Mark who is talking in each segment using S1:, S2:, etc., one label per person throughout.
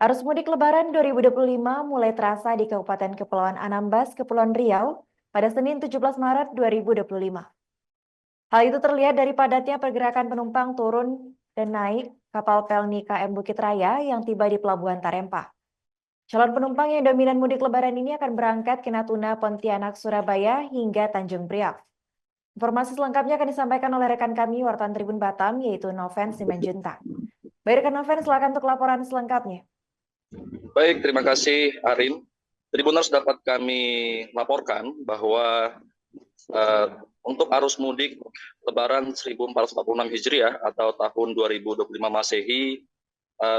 S1: Arus mudik Lebaran 2025 mulai terasa di Kabupaten Kepulauan Anambas, Kepulauan Riau pada Senin 17 Maret 2025. Hal itu terlihat dari padatnya pergerakan penumpang turun dan naik kapal Pelni KM Bukit Raya yang tiba di Pelabuhan Tarempa. Calon penumpang yang dominan mudik Lebaran ini akan berangkat ke Natuna, Pontianak, Surabaya hingga Tanjung Priok. Informasi selengkapnya akan disampaikan oleh rekan kami wartawan Tribun Batam yaitu Noven Simanjuntak. Baik rekan Noven, silakan untuk laporan selengkapnya.
S2: Baik, terima kasih Arin. Tribuners dapat kami laporkan bahwa untuk arus mudik Lebaran 1446 Hijriah atau tahun 2025 Masehi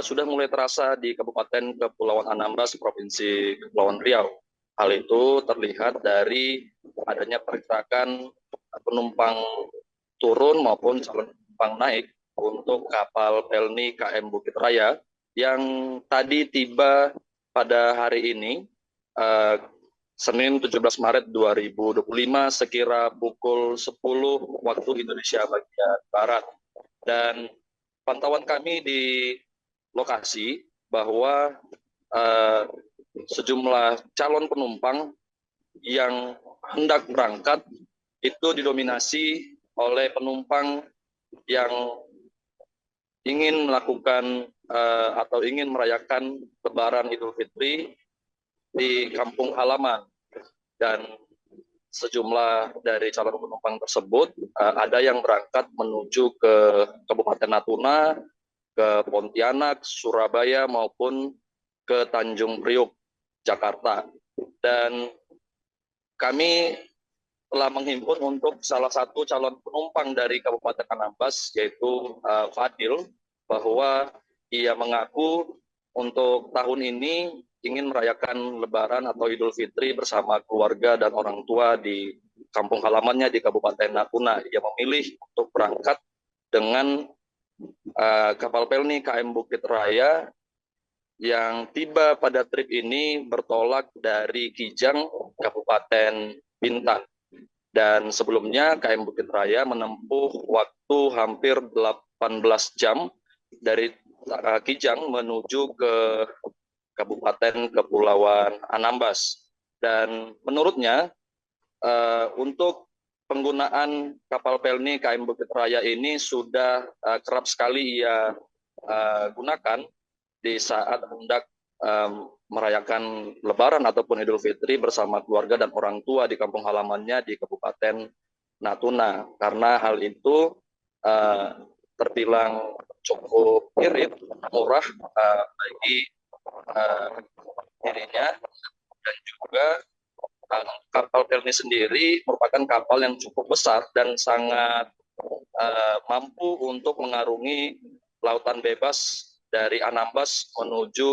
S2: sudah mulai terasa di Kabupaten Kepulauan Anambas, Provinsi Kepulauan Riau. Hal itu terlihat dari adanya pergerakan penumpang turun maupun calon penumpang naik untuk kapal Pelni KM Bukit Raya yang tadi tiba pada hari ini, Senin 17 Maret 2025 sekira pukul 10 waktu Indonesia bagian Barat. Dan pantauan kami di lokasi bahwa sejumlah calon penumpang yang hendak berangkat itu didominasi oleh penumpang yang ingin melakukan atau ingin merayakan Lebaran Idul Fitri di kampung halaman. Dan sejumlah dari calon penumpang tersebut ada yang berangkat menuju ke Kabupaten Natuna, ke Pontianak, Surabaya maupun ke Tanjung Priok, Jakarta. Dan kami telah menghimpun untuk salah satu calon penumpang dari Kabupaten Anambas, yaitu Fadil, bahwa ia mengaku untuk tahun ini ingin merayakan Lebaran atau Idul Fitri bersama keluarga dan orang tua di kampung halamannya di Kabupaten Natuna. Ia memilih untuk berangkat dengan kapal Pelni KM Bukit Raya yang tiba pada trip ini bertolak dari Kijang, Kabupaten Bintan. Dan sebelumnya KM Bukit Raya menempuh waktu hampir 18 jam dari Kijang menuju ke Kabupaten Kepulauan Anambas. Dan menurutnya untuk penggunaan kapal Pelni KM Bukit Raya ini sudah kerap sekali ia gunakan di saat hendak merayakan Lebaran ataupun Idul Fitri bersama keluarga dan orang tua di kampung halamannya di Kabupaten Natuna. Karena hal itu terbilang cukup irit, murah bagi dirinya, dan juga kapal Pelni sendiri merupakan kapal yang cukup besar dan sangat mampu untuk mengarungi lautan bebas dari Anambas menuju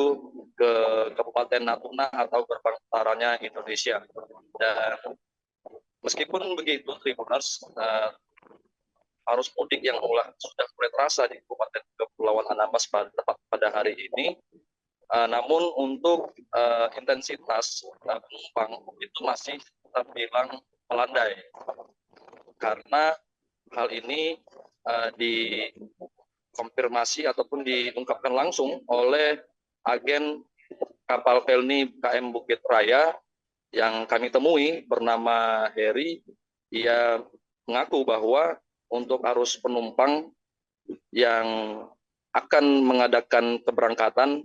S2: ke Kabupaten Natuna atau gerbang utaranya Indonesia. Dan meskipun begitu, Tribuners, arus mudik yang sudah mulai terasa di Kabupaten Kepulauan Anambas pada hari ini, namun untuk intensitas penumpang itu masih terbilang melandai. Karena hal ini dikonfirmasi ataupun diungkapkan langsung oleh agen kapal Pelni KM Bukit Raya yang kami temui bernama Heri. Ia mengaku bahwa untuk arus penumpang yang akan mengadakan keberangkatan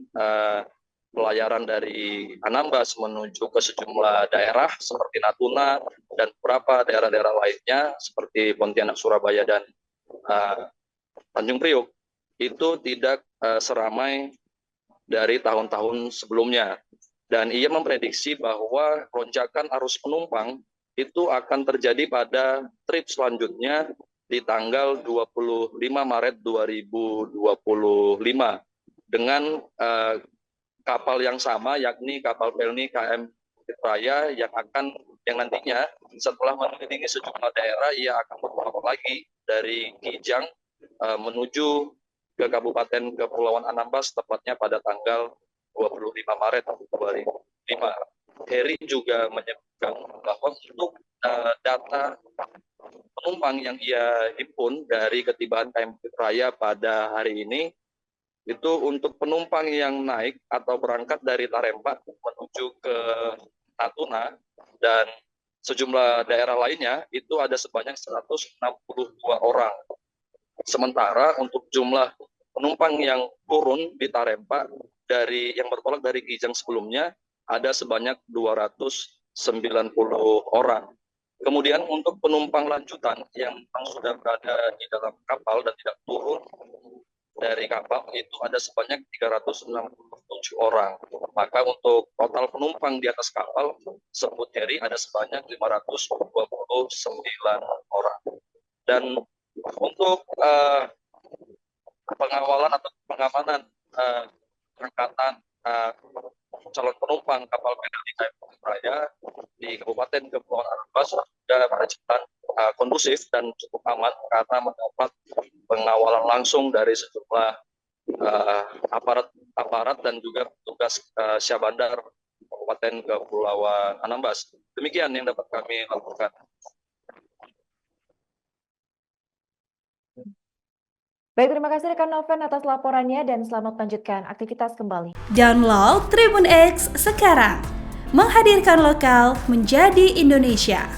S2: pelayaran dari Anambas menuju ke sejumlah daerah seperti Natuna dan beberapa daerah-daerah lainnya seperti Pontianak, Surabaya, dan Tanjung Priok itu tidak seramai dari tahun-tahun sebelumnya. Dan ia memprediksi bahwa lonjakan arus penumpang itu akan terjadi pada trip selanjutnya di tanggal 25 Maret 2025 dengan kapal yang sama, yakni kapal Pelni KM Bukit Raya yang nantinya setelah mengelilingi sejumlah daerah, ia akan bertolak lagi dari Kijang menuju ke Kabupaten Kepulauan Anambas tepatnya pada tanggal 25 Maret 2005. Heri juga menyebutkan bahwa untuk data penumpang yang ia himpun dari ketibaan KM Bukit Raya pada hari ini, itu untuk penumpang yang naik atau berangkat dari Tarempa menuju ke Natuna dan sejumlah daerah lainnya itu ada sebanyak 162 orang. Sementara untuk jumlah penumpang yang turun di Tarempa dari yang bertolak dari Kijang sebelumnya ada sebanyak 290 orang. Kemudian untuk penumpang lanjutan yang sudah berada di dalam kapal dan tidak turun dari kapal itu ada sebanyak 367 orang. Maka untuk total penumpang di atas kapal sebut Heri ada sebanyak 529 orang. Dan untuk pengawalan atau pengamanan keberangkatan calon penumpang kapal PLT KM Raya di Kabupaten Kepulauan Anambas sudah berjalan kondusif dan cukup aman karena mendapat pengawalan langsung dari sejumlah aparat dan juga petugas Syah Bandar Kabupaten Kepulauan Anambas. Demikian yang dapat kami lakukan.
S1: Baik, terima kasih rekan Noven atas laporannya dan selamat melanjutkan aktivitas kembali.
S3: Download Tribun X sekarang, menghadirkan lokal menjadi Indonesia.